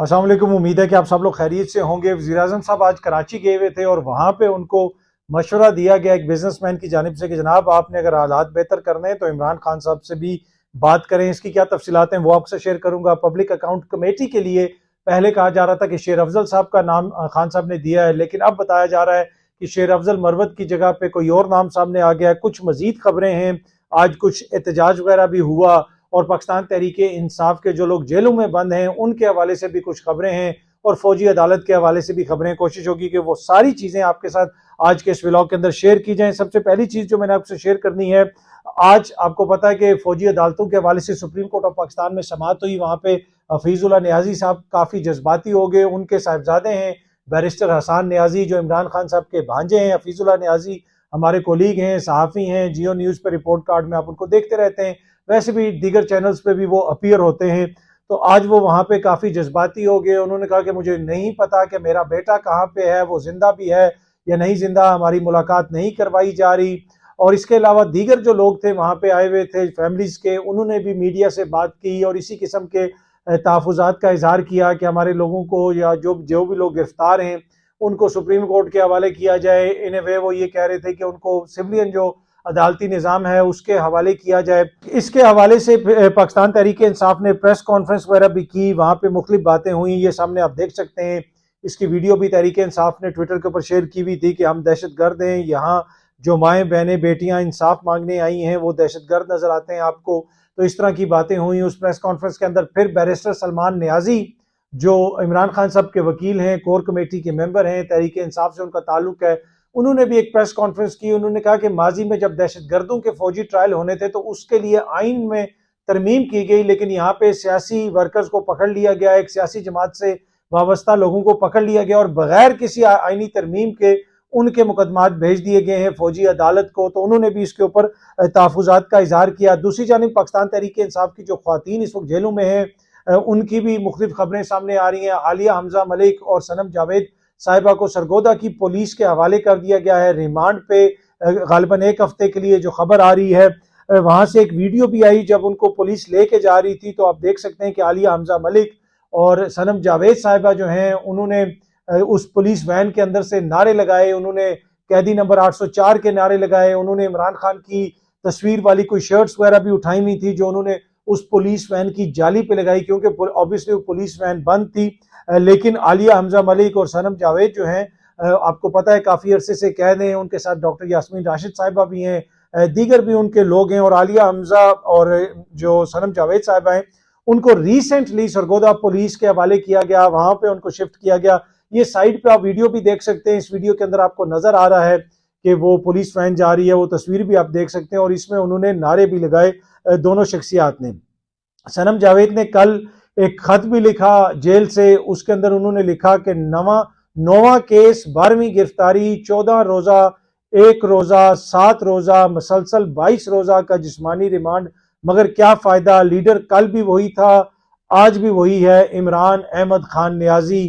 अस्सलाम वालेकुम। उम्मीद है कि आप सब लोग खैरियत से होंगे। वज़ीर-ए-आज़म साहब आज कराची गए हुए थे और वहाँ पे उनको मशवरा दिया गया एक बिजनेसमैन की जानिब से कि जनाब आपने अगर हालात बेहतर करने हैं तो इमरान खान साहब से भी बात करें। इसकी क्या तफसीलात हैं वो आपसे शेयर करूंगा। पब्लिक अकाउंट कमेटी के लिए पहले कहा जा रहा था कि शेर अफजल साहब का नाम खान साहब ने दिया है, लेकिन अब बताया जा रहा है कि शेर अफजल मरवत की जगह पे कोई और नाम सामने आ गया है। कुछ मजीद खबरें हैं, आज कुछ एहतजाज वगैरह भी हुआ और पाकिस्तान तहरीके इंसाफ के जो लोग जेलों में बंद हैं उनके हवाले से भी कुछ खबरें हैं और फौजी अदालत के हवाले से भी खबरें। कोशिश होगी कि वो सारी चीजें आपके साथ आज के इस व्लॉग के अंदर शेयर की जाएं। सबसे पहली चीज जो मैंने आपसे शेयर करनी है, आज आपको पता है कि फौजी अदालतों के हवाले से सुप्रीम कोर्ट ऑफ पाकिस्तान में समाअत हुई। वहां पे हफीजुल्लाह नियाजी साहब काफी जज्बाती हो गए। उनके साहिबजादे हैं बैरिस्टर हसान नियाजी जो इमरान खान साहब के भांजे हैं। हफीजुल्लाह नियाजी हमारे कोलीग हैं, सहाफ़ी हैं, जियो न्यूज़ पर रिपोर्ट कार्ड में आप उनको देखते रहते हैं, वैसे भी दीगर चैनल्स पे भी वो अपीयर होते हैं। तो आज वो वहाँ पे काफ़ी जज्बाती हो गए। उन्होंने कहा कि मुझे नहीं पता कि मेरा बेटा कहाँ पे है, वो जिंदा भी है या नहीं जिंदा, हमारी मुलाकात नहीं करवाई जा रही। और इसके अलावा दीगर जो लोग थे वहाँ पे आए हुए थे फैमिलीज के, उन्होंने भी मीडिया से बात की और इसी किस्म के तहफ़्फ़ुज़ात का इजहार किया कि हमारे लोगों को या जो जो भी लोग गिरफ्तार हैं उनको सुप्रीम कोर्ट के हवाले किया जाए। इन वे वो ये कह रहे थे कि उनको सिविलियन जो अदालती निज़ाम है उसके हवाले किया जाए। इसके हवाले से पाकिस्तान तहरीक इंसाफ ने प्रेस कॉन्फ्रेंस वगैरह भी की, वहाँ पे मुख्तलिफ बातें हुई, ये सामने आप देख सकते हैं। इसकी वीडियो भी तहरीक इंसाफ ने ट्विटर के ऊपर शेयर की हुई थी कि हम दहशत गर्द हैं, यहाँ जो माएँ बहनें बेटियाँ इंसाफ मांगने आई हैं वो दहशत गर्द नजर आते हैं आपको। तो इस तरह की बातें हुई उस प्रेस कॉन्फ्रेंस के अंदर। फिर बैरिस्टर सलमान नियाजी जो इमरान खान साहब के वकील हैं, कोर कमेटी के मेंबर हैं, तहरीक इंसाफ से उनका ताल्लुक है, उन्होंने भी एक प्रेस कॉन्फ्रेंस की। उन्होंने कहा कि माजी में जब दहशत गर्दों के फौजी ट्रायल होने थे तो उसके लिए आइन में तरमीम की गई, लेकिन यहाँ पे सियासी वर्कर्स को पकड़ लिया गया, एक सियासी जमात से वाबस्ता लोगों को पकड़ लिया गया और बगैर किसी आइनी तरमीम के उनके मुकदमात भेज दिए गए हैं फौजी अदालत को। तो उन्होंने भी इसके ऊपर तहफ़्फ़ुज़ात का इजहार किया। दूसरी जानिब पाकिस्तान तहरीक इंसाफ की जो ख्वातीन इस वक्त जेलों में हैं उनकी भी मुख्तलिफ खबरें सामने आ रही हैं। आलिया हमजा मलिक और सनम जावेद साहिबा को सरगोदा की पुलिस के हवाले कर दिया गया है रिमांड पे गालिबन एक हफ्ते के लिए, जो खबर आ रही है। वहां से एक वीडियो भी आई जब उनको पुलिस लेके जा रही थी, तो आप देख सकते हैं कि आलिया हमजा मलिक और सनम जावेद साहिबा जो हैं उन्होंने उस पुलिस वैन के अंदर से नारे लगाए, उन्होंने कैदी नंबर 804 के नारे लगाए, उन्होंने इमरान खान की तस्वीर वाली कोई शर्ट्स वगैरह भी उठाई हुई थी जो उन्होंने उस पुलिस वैन की जाली पे लगाई, क्योंकि ऑब्वियसली वो पुलिस वैन बंद थी। लेकिन आलिया हमजा मलिक और सनम जावेद जो हैं आपको पता है काफ़ी अरसे से कैद हैं। उनके साथ डॉक्टर यास्मीन राशिद साहिबा भी हैं, दीगर भी उनके लोग हैं। और आलिया हमजा और जो सनम जावेद साहिबा हैं उनको रिसेंटली सरगोदा पुलिस के हवाले किया गया, वहां पे उनको शिफ्ट किया गया। ये साइड पे आप वीडियो भी देख सकते हैं, इस वीडियो के अंदर आपको नजर आ रहा है कि वो पुलिस वैन जा रही है, वो तस्वीर भी आप देख सकते हैं। और इसमें उन्होंने नारे भी लगाए दोनों शख्सियात ने। सनम जावेद ने कल एक खत भी लिखा जेल से, उसके अंदर उन्होंने लिखा कि नौवां केस, 12वीं गिरफ्तारी, 14 रोजा, 1 रोजा, 7 रोजा, मसलसल 22 रोजा का जिस्मानी रिमांड, मगर क्या फायदा, लीडर कल भी वही था आज भी वही है, इमरान अहमद खान नियाजी।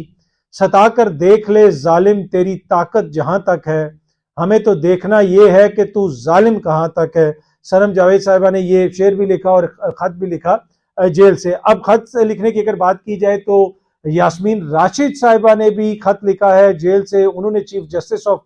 सताकर देख ले जालिम तेरी ताकत जहां तक है, हमें तो देखना यह है कि तू जालिम कहां तक है। सनम जावेद साहिबा ने ये शेर भी लिखा और खत भी लिखा जेल से। अब खत लिखने की अगर बात की जाए तो यास्मीन राशिद साहिबा ने भी खत लिखा है जेल से। उन्होंने चीफ जस्टिस ऑफ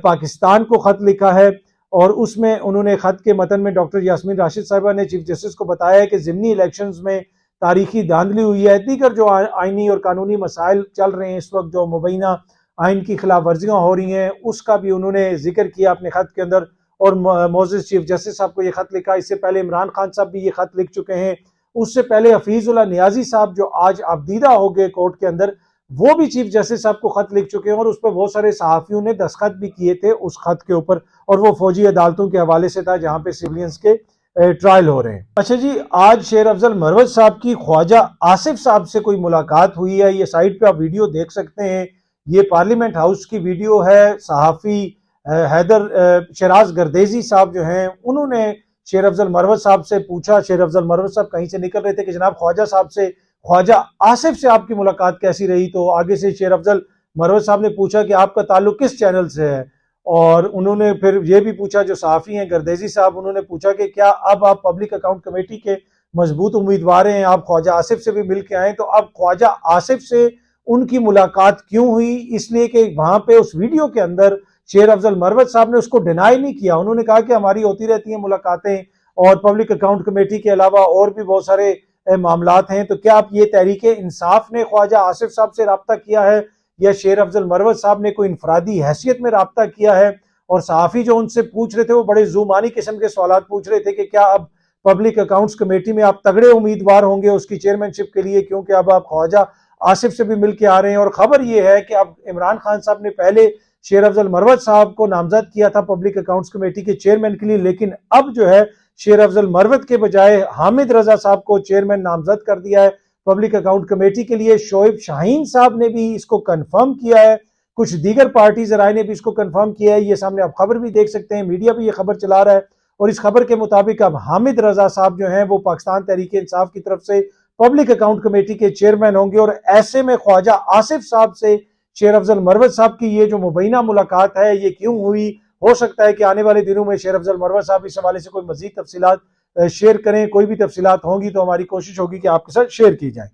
पाकिस्तान को खत लिखा है और उसमें उन्होंने खत के मतन में डॉक्टर यास्मीन राशिद साहिबा ने चीफ जस्टिस को बताया है कि ज़िमनी इलेक्शंस में तारीखी धांधली हुई है, दीगर जो आइनी और कानूनी मसाइल चल रहे हैं इस वक्त, जो मुबैना आइन की खिलाफ वर्जियाँ हो रही हैं, उसका भी उन्होंने जिक्र किया अपने खत के अंदर। और मोअज़्ज़ज़ चीफ जस्टिस साहब को ये खत लिखा। इससे पहले इमरान खान साहब भी ये खत लिख चुके हैं। उससे पहले हफीजुल्लाह नियाजी साहब जो आज आबदीदा हो गए कोर्ट के अंदर, वो भी चीफ जस्टिस साहब को खत लिख चुके हैं और उस पर बहुत सारे सहाफ़ियों ने दस्तखत भी किए थे उस खत के ऊपर, और वो फौजी अदालतों के हवाले से था जहां पे सिविलियंस के ट्रायल हो रहे हैं। अच्छा जी, आज शेर अफजल मरवत साहब की ख्वाजा आसिफ साहब से कोई मुलाकात हुई है। ये साइड पे आप वीडियो देख सकते हैं, ये पार्लियामेंट हाउस की वीडियो है। सहाफ़ी हैदर शराज गर्देजी साहब जो हैं उन्होंने शेर अफजल मरवत साहब से पूछा, शेर अफजल मरवत साहब कहीं से निकल रहे थे कि जनाब ख्वाजा साहब से, ख्वाजा आसिफ से आपकी मुलाकात कैसी रही। तो आगे से शेर अफजल मरवत साहब ने पूछा कि आपका ताल्लुक किस चैनल से है, और उन्होंने फिर ये भी पूछा, जो सहाफ़ी हैं गर्देजी साहब, उन्होंने पूछा कि क्या अब आप पब्लिक अकाउंट कमेटी के मजबूत उम्मीदवार हैं, आप ख्वाजा आसिफ से भी मिल के आए, तो अब ख्वाजा आसिफ से उनकी मुलाकात क्यों हुई? इसलिए कि वहां पे उस वीडियो के अंदर शेर अफजल मरवत साहब ने उसको डिनाई नहीं किया। उन्होंने कहा कि हमारी होती रहती हैं मुलाकातें और पब्लिक अकाउंट कमेटी के अलावा और भी बहुत सारे मामलात हैं। तो क्या आप ये तहरीक इंसाफ ने ख्वाजा आसिफ साहब से रब्ता किया है या शेर अफजल मरवत साहब ने कोई इनफरादी हैसियत में रब्ता किया है? और सहाफ़ी जो उनसे पूछ रहे थे वो बड़े जुमानी किस्म के सवाल पूछ रहे थे कि क्या अब पब्लिक अकाउंट्स कमेटी में आप तगड़े उम्मीदवार होंगे उसकी चेयरमैनशिप के लिए, क्योंकि अब आप ख्वाजा आसिफ से भी मिल के आ रहे हैं। और खबर यह है कि अब इमरान खान साहब ने पहले शेर अफजल मरवत साहब को नामजद किया था पब्लिक अकाउंट्स कमेटी के चेयरमैन के लिए, लेकिन अब जो है शेर अफजल मरवत के बजाय हामिद रजा साहब को चेयरमैन नामजद कर दिया है पब्लिक अकाउंट कमेटी के लिए। शोएब शाहीन साहब ने भी इसको कंफर्म किया है, कुछ दीगर पार्टी जराए ने भी इसको कंफर्म किया है। ये सामने आप खबर भी देख सकते हैं, मीडिया भी ये खबर चला रहा है। और इस खबर के मुताबिक अब हामिद रजा साहब जो हैं वो पाकिस्तान तहरीक इंसाफ की तरफ से पब्लिक अकाउंट कमेटी के चेयरमैन होंगे। और ऐसे में ख्वाजा आसिफ साहब से शेर अफजल मरवत साहब की ये जो मुबैना मुलाकात है ये क्यों हुई? हो सकता है कि आने वाले दिनों में शेर अफजल मरवत साहब इस हवाले से कोई मजीद तफसीलात शेयर करें। कोई भी तफसीलात होंगी तो हमारी कोशिश होगी कि आपके साथ शेयर की जाए।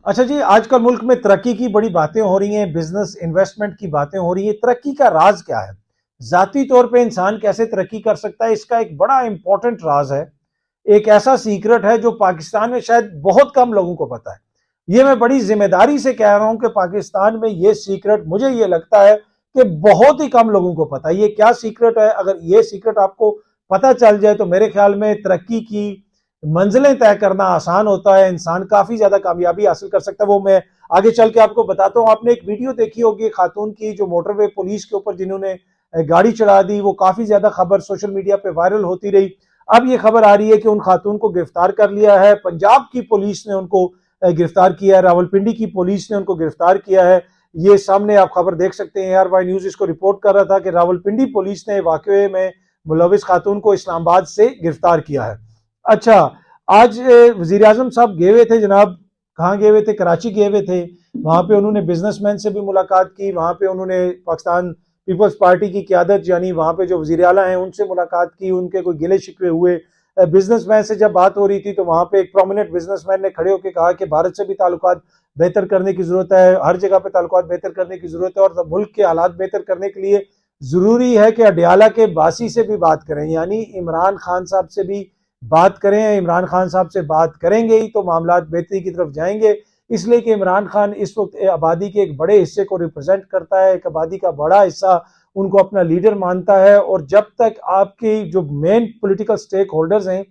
अच्छा जी, आजकल मुल्क में तरक्की की बड़ी बातें हो रही हैं, बिजनेस इन्वेस्टमेंट की बातें हो रही हैं। तरक्की का राज क्या है? जाती तौर पे इंसान कैसे तरक्की कर सकता है, इसका एक बड़ा इंपॉर्टेंट राज है, एक ऐसा सीक्रेट है जो पाकिस्तान में शायद बहुत कम लोगों को पता है। ये मैं बड़ी जिम्मेदारी से कह रहा हूं कि पाकिस्तान में ये सीक्रेट मुझे ये लगता है कि बहुत ही कम लोगों को पता है। ये क्या सीक्रेट है? अगर ये सीक्रेट आपको पता चल जाए तो मेरे ख्याल में तरक्की की मंजिलें तय करना आसान होता है, इंसान काफी ज्यादा कामयाबी हासिल कर सकता है। वो मैं आगे चल के आपको बताता हूँ। आपने एक वीडियो देखी होगी खातून की जो मोटरवे पुलिस के ऊपर जिन्होंने गाड़ी चढ़ा दी, वो काफी ज्यादा खबर सोशल मीडिया पे वायरल होती रही। अब ये खबर आ रही है कि उन खातून को गिरफ्तार कर लिया है, पंजाब की पुलिस ने उनको गिरफ्तार किया है, रावलपिंडी की पुलिस ने उनको गिरफ्तार किया है। ये सामने आप खबर देख सकते हैं, ARY न्यूज इसको रिपोर्ट कर रहा था कि रावलपिंडी पुलिस ने वाकये में मुलविस खातून को इस्लामाबाद से गिरफ्तार किया है। अच्छा, आज वजीर आजम साहब गए हुए थे जनाब, कहाँ गए हुए थे? कराची गए हुए थे। वहां पे उन्होंने बिजनेसमैन से भी मुलाकात की, वहां पे उन्होंने पाकिस्तान पीपल्स पार्टी की क्यादत यानी वहां पे जो वजीर आला हैं उनसे मुलाकात की, उनके कोई गिले शिकवे हुए। बिजनेसमैन से जब बात हो रही थी तो वहां पे एक प्रोमिनेंट बिजनेसमैन ने खड़े होकर कहा कि भारत से भी ताल्लुकात बेहतर करने की जरूरत है, हर जगह पे ताल्लुकात बेहतर करने की जरूरत है और मुल्क के हालात बेहतर करने के लिए जरूरी है कि अडियाला के बासी से भी बात करें, यानी इमरान खान साहब से भी बात करें। इमरान खान साहब से बात करेंगे ही तो मामला बेहतरी की तरफ जाएंगे, इसलिए कि इमरान खान इस वक्त आबादी के एक बड़े हिस्से को रिप्रेजेंट करता है, एक आबादी का बड़ा हिस्सा उनको अपना लीडर मानता है। और जब तक आपके जो मेन पॉलिटिकल स्टेक होल्डर्स हैं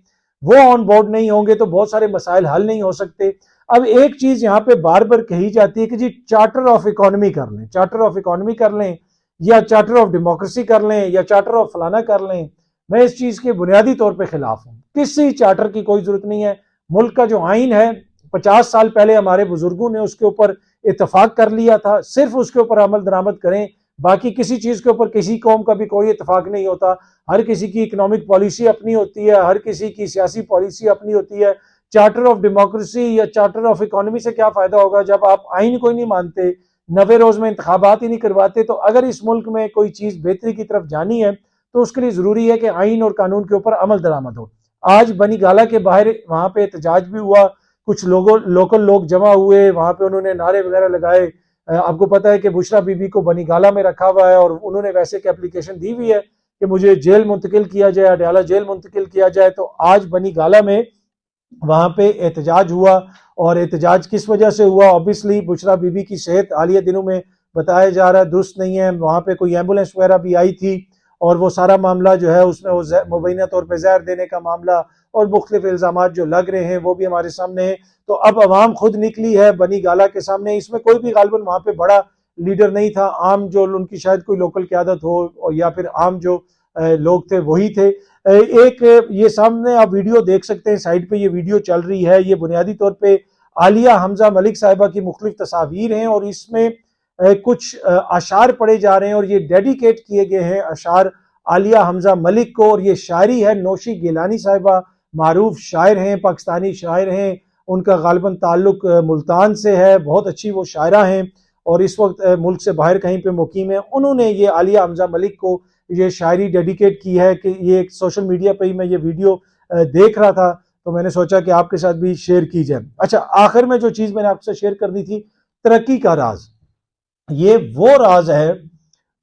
वो ऑन बोर्ड नहीं होंगे तो बहुत सारे मसाइल हल नहीं हो सकते। अब एक चीज यहाँ पे बार बार कही जाती है कि जी चार्टर ऑफ इकोनॉमी कर लें, चार्टर ऑफ इकोनॉमी कर लें या चार्टर ऑफ डेमोक्रेसी कर लें या चार्टर ऑफ फलाना कर लें। मैं इस चीज के बुनियादी तौर पर खिलाफ हूँ। किसी चार्टर की कोई जरूरत नहीं है। मुल्क का जो आइन है 50 साल पहले हमारे बुजुर्गों ने उसके ऊपर इतफाक कर लिया था, सिर्फ उसके ऊपर अमल दरामद करें। बाकी किसी चीज के ऊपर किसी कौम का भी कोई इतफाक नहीं होता। हर किसी की इकोनॉमिक पॉलिसी अपनी होती है, हर किसी की सियासी पॉलिसी अपनी होती है। चार्टर ऑफ डेमोक्रेसी या चार्टर ऑफ इकोनॉमी से क्या फायदा होगा जब आप आइन को ही नहीं मानते, 90 रोज में इंतखाबात ही नहीं करवाते। तो अगर इस मुल्क में कोई चीज बेहतरी की तरफ जानी है तो उसके लिए जरूरी है कि आइन और कानून के ऊपर अमल दरामद हो। आज बनी गाला के बाहर वहां पे एहतजाज भी हुआ, कुछ लोगों लोकल लोग जमा हुए, वहां पे उन्होंने नारे वगैरह लगाए। आपको पता है कि बुशरा बीबी को बनी गाला में रखा हुआ है और उन्होंने वैसे एक एप्लीकेशन दी हुई है कि मुझे जेल मुंतकिल किया जाए, अडयाला जेल मुंतकिल किया जाए। तो आज बनी गाला में वहां पे एहतजाज हुआ और एहतजाज किस वजह से हुआ? ऑब्वियसली बुशरा बीबी की सेहत हालिया दिनों में बताया जा रहा है दुरुस्त नहीं है। वहां पे कोई एम्बुलेंस वगैरह भी आई थी और वो सारा मामला जो है उसमें वो मुबैना तौर पर जहर देने का मामला और मुख्तलिफ इल्जामात जो लग रहे हैं वो भी हमारे सामने है। तो अब अवाम खुद निकली है बनी गाला के सामने। इसमें कोई भी गालबन वहां पे बड़ा लीडर नहीं था, आम जो उनकी शायद कोई लोकल क़यादत हो या फिर आम जो लोग थे वही थे। एक ये सामने आप वीडियो देख सकते हैं, साइड पे ये वीडियो चल रही है, ये बुनियादी तौर पे आलिया हमजा मलिक साहिबा की मुख्तलिफ तस्वीर हैं और इसमें कुछ अशार पढ़े जा रहे हैं और ये डेडिकेट किए गए हैं अशार आलिया हमजा मलिक को। और ये शायरी है नौशी गिलानी साहिबा, मारूफ शायर हैं, पाकिस्तानी शायर हैं, उनका गालिबन ताल्लुक मुल्तान से है, बहुत अच्छी वो शायरा हैं और इस वक्त मुल्क से बाहर कहीं पे मुकीम है। उन्होंने ये आलिया हमजा मलिक को ये शायरी डेडिकेट की है कि ये सोशल मीडिया पे ही मैं ये वीडियो देख रहा था तो मैंने सोचा कि आपके साथ भी शेयर की जाए। अच्छा, आखिर में जो चीज़ मैंने आपसे शेयर करनी थी, तरक्की का राज। ये वो राज है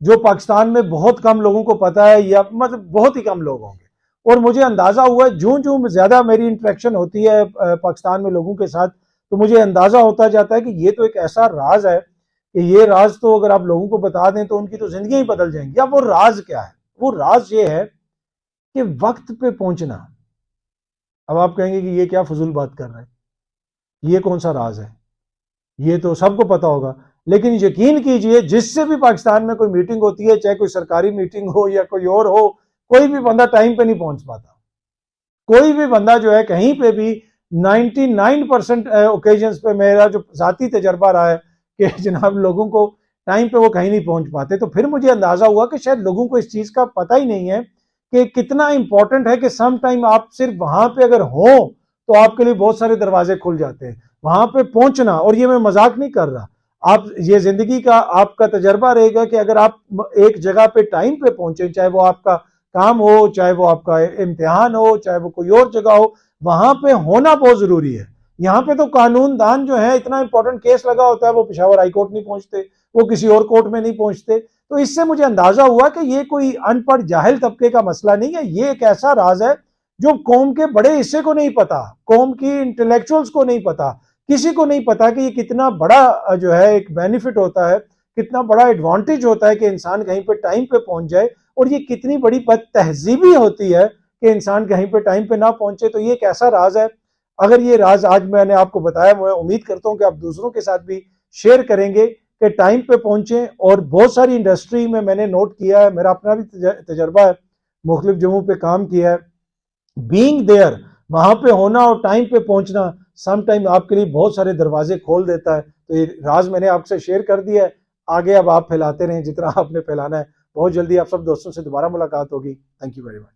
जो पाकिस्तान में बहुत कम लोगों को पता है, या मतलब बहुत ही कम लोग होंगे। और मुझे अंदाजा हुआ है, जूं जूं ज्यादा मेरी इंटरेक्शन होती है पाकिस्तान में लोगों के साथ, तो मुझे अंदाजा होता जाता है कि ये तो एक ऐसा राज है कि ये राज तो अगर आप लोगों को बता दें तो उनकी तो जिंदगी ही बदल जाएंगी। अब वो राज क्या है? वो राज ये है कि वक्त पे पहुंचना। अब आप कहेंगे कि ये क्या फजूल बात कर रहे हैं, ये कौन सा राज है, ये तो सबको पता होगा। लेकिन यकीन कीजिए, जिससे भी पाकिस्तान में कोई मीटिंग होती है, चाहे कोई सरकारी मीटिंग हो या कोई और हो, कोई भी बंदा टाइम पे नहीं पहुंच पाता। कोई भी बंदा जो है कहीं पे भी 99% ओकेजन्स पे मेरा जो जाती तजर्बा रहा है कि जनाब लोगों को टाइम पे वो कहीं नहीं पहुंच पाते। तो फिर मुझे अंदाजा हुआ कि शायद लोगों को इस चीज का पता ही नहीं है कि कितना इंपॉर्टेंट है कि सम टाइम आप सिर्फ वहां पे अगर हो तो आपके लिए बहुत सारे दरवाजे खुल जाते हैं। वहां पे पहुंचना, और ये मैं मजाक नहीं कर रहा, आप ये जिंदगी का आपका तजर्बा रहेगा कि अगर आप एक जगह पे टाइम पे पहुंचे, चाहे वो आपका काम हो, चाहे वो आपका इम्तिहान हो, चाहे वो कोई और जगह हो, वहां पे होना बहुत जरूरी है। यहाँ पे तो कानून दान जो है, इतना इंपॉर्टेंट केस लगा होता है, वो पेशावर हाई कोर्ट नहीं पहुंचते, वो किसी और कोर्ट में नहीं पहुंचते। तो इससे मुझे अंदाजा हुआ कि ये कोई अनपढ़ जाहिल तबके का मसला नहीं है, ये एक ऐसा राज है जो कौम के बड़े हिस्से को नहीं पता, कौम की इंटेलेक्चुअल्स को नहीं पता, किसी को नहीं पता कि ये कितना बड़ा जो है एक बेनिफिट होता है, कितना बड़ा एडवांटेज होता है कि इंसान कहीं पे टाइम पे पहुंच जाए, और ये कितनी बड़ी बद तहजीबी होती है कि इंसान कहीं पे टाइम पे ना पहुंचे। तो ये एक ऐसा राज है। अगर ये राज आज मैंने आपको बताया, मैं उम्मीद करता हूं कि आप दूसरों के साथ भी शेयर करेंगे कि टाइम पे पहुंचे। और बहुत सारी इंडस्ट्री में मैंने नोट किया है, मेरा अपना भी तजर्बा है, मुख्तलिफ जगहों पे काम किया है, बीइंग देयर, वहां पे होना और टाइम पे पहुंचना सम टाइम आपके लिए बहुत सारे दरवाजे खोल देता है। तो ये राज मैंने आपसे शेयर कर दिया है, आगे अब आप फैलाते रहें जितना आपने फैलाना है। बहुत जल्दी आप सब दोस्तों से दोबारा मुलाकात होगी। Thank you very much.